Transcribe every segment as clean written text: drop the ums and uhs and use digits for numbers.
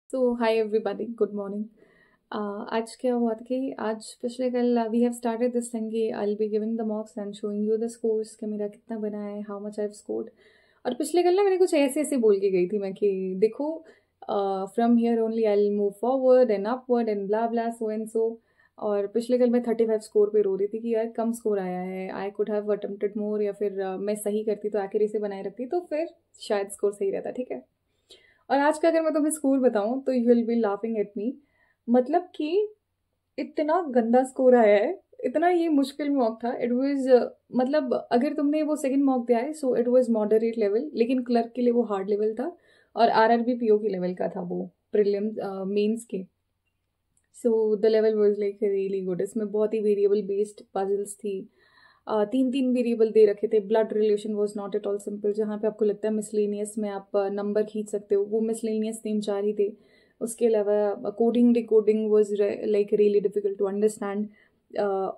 सो hi everybody, good morning. आज क्या हुआ था कि आज पिछले कल we have started this thing कि I will be giving the marks and showing you the scores कि मेरा कितना बना है, how much I have scored. और पिछले कल ना मैंने कुछ ऐसे ऐसे बोल के गई थी मैं कि देखो, from here only I will move forward and upward and blah blah so and so. और पिछले कल मैं 35 स्कोर पे रो रही थी कि यार कम स्कोर आया है, आई कुड हैव अटेम्प्टेड मोर, या फिर मैं सही करती तो एक्यूरेसी बनाए रखती तो फिर शायद स्कोर सही रहता। ठीक है। और आज का अगर मैं तुम्हें स्कोर बताऊं तो you will B laughing at me. मतलब कि इतना गंदा स्कोर आया है, इतना ये मुश्किल मॉक था। इट वाज मतलब अगर तुमने वो सेकंड मॉक दिया है so it was moderate level, लेकिन क्लर्क के लिए वो हार्ड लेवल था और आरआरबी पीओ के लेवल का था वो प्रीलिम्स मेंस के। So the level was like really good. इसमें बहुत ही वेरिएबल बेस्ड पजल्स थी। तीन तीन वेरिएबल दे रखे थे। Blood relation was not at all simple, जहाँ पे आपको लगता है मिसलेनियस में आप नंबर खींच सकते हो, वो मिसलेनियस तीन चार ही थे। उसके अलावा coding decoding was like really difficult to understand.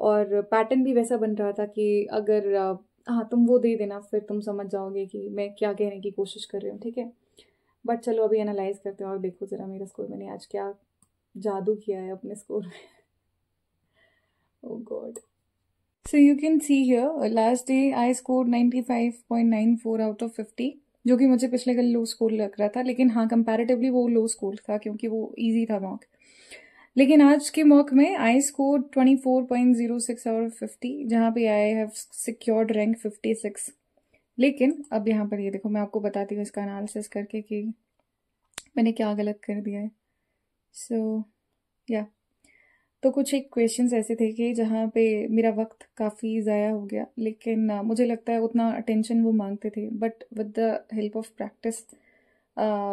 और पैटर्न भी वैसा बन रहा था कि अगर हाँ तुम वो दे देना फिर तुम समझ जाओगे कि मैं क्या कहने की कोशिश कर रही हूँ। ठीक है। बट चलो अभी एनालाइज करते हैं और देखो ज़रा मेरा स्कोर मैंने आज क्या जादू किया है अपने स्कोर में। ओ God. So you can see here, last day I scored 95.94 out of 50, जो कि मुझे पिछले कल लो स्कोर लग रहा था, लेकिन हाँ कंपैरेटिवली वो लो स्कोर था क्योंकि वो इजी था मॉक। लेकिन आज के मॉक में आई स्कोर 24.06 आउट ऑफ 50, जहाँ पे आई हैव सिक्योर्ड रैंक 56। लेकिन अब यहाँ पर ये देखो, मैं आपको बताती हूँ इसका एनालिसिस करके कि मैंने क्या गलत कर दिया है। सो या तो कुछ एक क्वेश्चंस ऐसे थे कि जहाँ पे मेरा वक्त काफ़ी ज़ाया हो गया, लेकिन मुझे लगता है उतना अटेंशन वो मांगते थे, but with the help of practice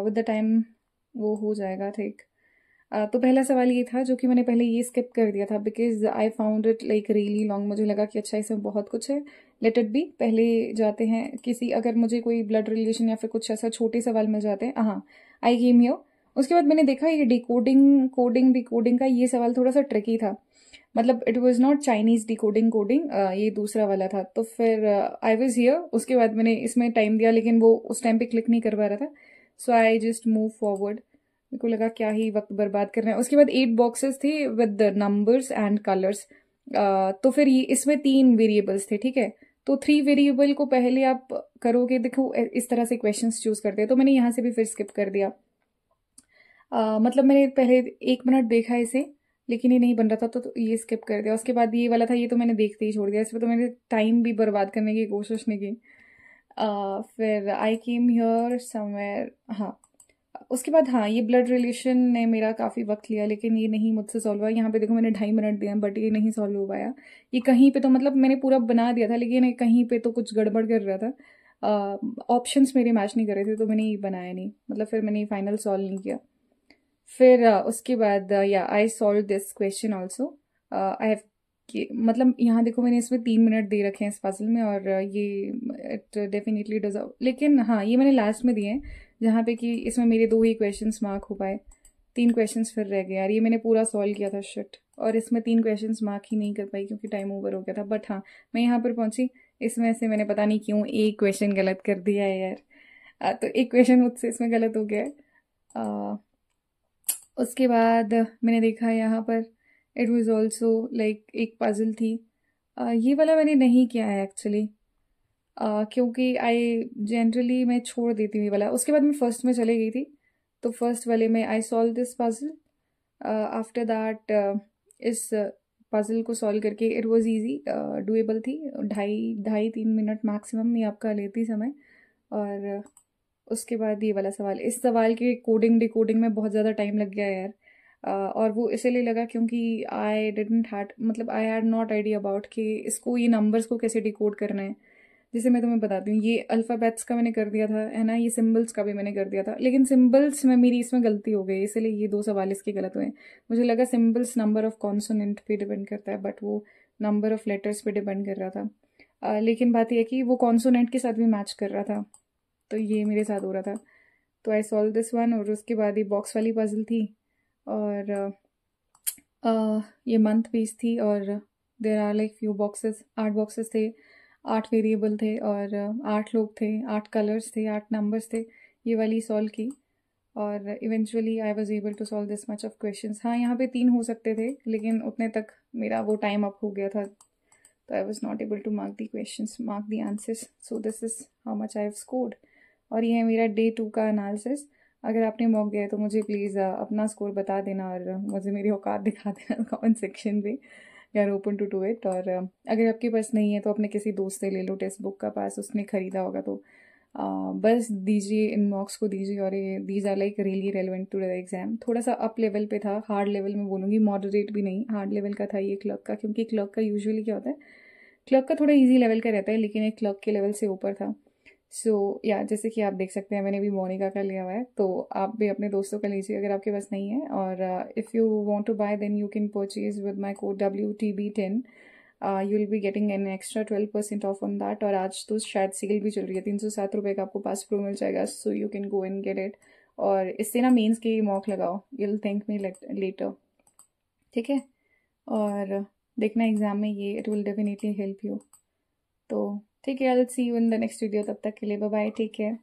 with the time वो हो जाएगा। ठीक। तो पहला सवाल ये था जो कि मैंने पहले ये स्किप कर दिया था because I found it like really long. मुझे लगा कि अच्छा इसमें बहुत कुछ है, लेट इट बी। पहले जाते हैं किसी, अगर मुझे कोई ब्लड रिलेशन या फिर कुछ ऐसा छोटे सवाल मिल जाते हैं। हाँ, आई केम हियर। उसके बाद मैंने देखा ये डिकोडिंग कोडिंग डिकोडिंग का ये सवाल थोड़ा सा ट्रिकी था। मतलब it was not Chinese decoding coding, ये दूसरा वाला था। तो फिर आई वाज हियर। उसके बाद मैंने इसमें टाइम दिया लेकिन वो उस टाइम पे क्लिक नहीं कर पा रहा था। सो आई जस्ट मूव फॉरवर्ड। मेरे को लगा क्या ही वक्त बर्बाद कर रहे हैं। उसके बाद 8 बॉक्सेस थे विद नंबर्स एंड कलर्स। तो फिर ये इसमें 3 वेरिएबल्स थे। ठीक है। तो 3 वेरिएबल को पहले आप करोगे, देखो इस तरह से क्वेश्चंस चूज करते हैं, तो मैंने यहाँ से भी फिर स्किप कर दिया। मतलब मैंने पहले 1 मिनट देखा इसे, लेकिन ये नहीं बन रहा था तो ये स्किप कर दिया। उसके बाद ये वाला था, ये तो मैंने देखते ही छोड़ दिया। इसमें तो मैंने टाइम भी बर्बाद करने की कोशिश नहीं की। फिर आई केम हियर समवेयर। हाँ, उसके बाद हाँ ये ब्लड रिलेशन ने मेरा काफ़ी वक्त लिया, लेकिन ये नहीं मुझसे सॉल्व हुआ। यहाँ पे देखो मैंने 2.5 मिनट दिए बट ये नहीं सॉल्व हो पाया। ये कहीं पे तो मतलब मैंने पूरा बना दिया था, लेकिन ये कहीं पे तो कुछ गड़बड़ कर रहा था। ऑप्शंस मेरे मैच नहीं कर रहे थे, तो मैंने ये बनाया नहीं। मतलब फिर मैंने फाइनल सॉल्व नहीं किया। फिर उसके बाद या I solve this question also. I have मतलब यहाँ देखो मैंने इसमें 3 मिनट दे रखे हैं इस पजल में, और ये इट डेफिनेटली डिजर्व। लेकिन हाँ ये मैंने लास्ट में दिए हैं, जहाँ पे कि इसमें मेरे 2 ही क्वेश्चंस मार्क हो पाए। 3 क्वेश्चंस फिर रह गए यार, ये मैंने पूरा सॉल्व किया था शिट, और इसमें 3 क्वेश्चंस मार्क ही नहीं कर पाई क्योंकि टाइम ओवर हो गया था। बट हाँ मैं यहाँ पर पहुंची। इसमें से मैंने पता नहीं क्यों एक क्वेश्चन गलत कर दिया है यार। तो एक क्वेश्चन मुझसे इसमें गलत हो गया है। उसके बाद मैंने देखा यहाँ पर इट वाज ऑल्सो लाइक एक पजल थी। ये वाला मैंने नहीं किया है एक्चुअली, क्योंकि आई जनरली मैं छोड़ देती हूँ ये वाला। उसके बाद मैं फर्स्ट में चले गई थी, तो फर्स्ट वाले में I solve this puzzle. After that इस पजल को सॉल्व करके इट वाज इजी, डुएबल थी। 2.5-3 मिनट मैक्सिमम ये आपका लेती समय। और उसके बाद ये वाला सवाल, इस सवाल के कोडिंग डिकोडिंग में बहुत ज़्यादा टाइम लग गया यार। और वो इसलिए लगा क्योंकि आई डिडंट हैड मतलब I had not idea about कि इसको ये नंबर्स को कैसे डिकोड करना है। जैसे मैं तुम्हें बताती हूँ, ये अल्फ़ाबेट्स का मैंने कर दिया था है ना, ये सिम्बल्स का भी मैंने कर दिया था, लेकिन सिम्बल्स में मेरी इसमें गलती हो गई, इसलिए ये 2 सवाल इसके गलत हुए। मुझे लगा सिम्बल्स नंबर ऑफ कॉन्सोनेंट पे डिपेंड करता है, बट वो नंबर ऑफ लेटर्स पे डिपेंड कर रहा था। लेकिन बात यह है कि वो कॉन्सोनेंट के साथ भी मैच कर रहा था, तो ये मेरे साथ हो रहा था। तो आई सॉल्व दिस वन। और उसके बाद ये बॉक्स वाली पजल थी, और ये मंथ पीस थी, और there are like few boxes, 8 boxes थे, 8 वेरिएबल थे, और 8 लोग थे, 8 कलर्स थे, 8 नंबर्स थे। ये वाली सॉल्व की। और eventually I was able to solve this much of questions. हाँ, यहाँ पे 3 हो सकते थे, लेकिन उतने तक मेरा वो टाइम अप हो गया था, तो I was not able to mark the questions, mark the answers. So this is how much I have scored. और ये है मेरा डे 2 का एनालिसिस। अगर आपने मॉक दिया है तो मुझे प्लीज़ अपना स्कोर बता देना और मुझे मेरी औकात दिखा देना कमेंट सेक्शन पे। You are open to do it. और अगर आपके पास नहीं है तो अपने किसी दोस्त से ले लो टेक्स्ट बुक का पास, उसने ख़रीदा होगा तो बस दीजिए, इन मॉक्स को दीजिए। और ये these are like really relevant to the exam. थोड़ा सा अप लेवल पे था, हार्ड लेवल में बोलूँगी, मॉडरेट भी नहीं, हार्ड लेवल का था ये क्लर्क का। क्योंकि क्लर्क का यूजुअली क्या होता है, क्लर्क का थोड़ा इजी लेवल का रहता है, लेकिन एक क्लर्क के लेवल से ऊपर था। सो या जैसे कि आप देख सकते हैं मैंने भी मोनिका का लिया हुआ है, तो आप भी अपने दोस्तों का लीजिए अगर आपके पास नहीं है। और if you want to buy then you can purchase with my code WTB10। You will be getting an extra 12% off on that. और आज तो शायद सेल भी चल रही है, 307 रुपये का आपको पास प्रो मिल जाएगा। So you can go and get it. और इससे ना मेंस के मॉक लगाओ, you will thank me later. ठीक है, और देखना एग्जाम में ये, it will definitely help you. तो ठीक है, I will see you in the next video. तब तक के लिए बाय बाय, टेक केयर।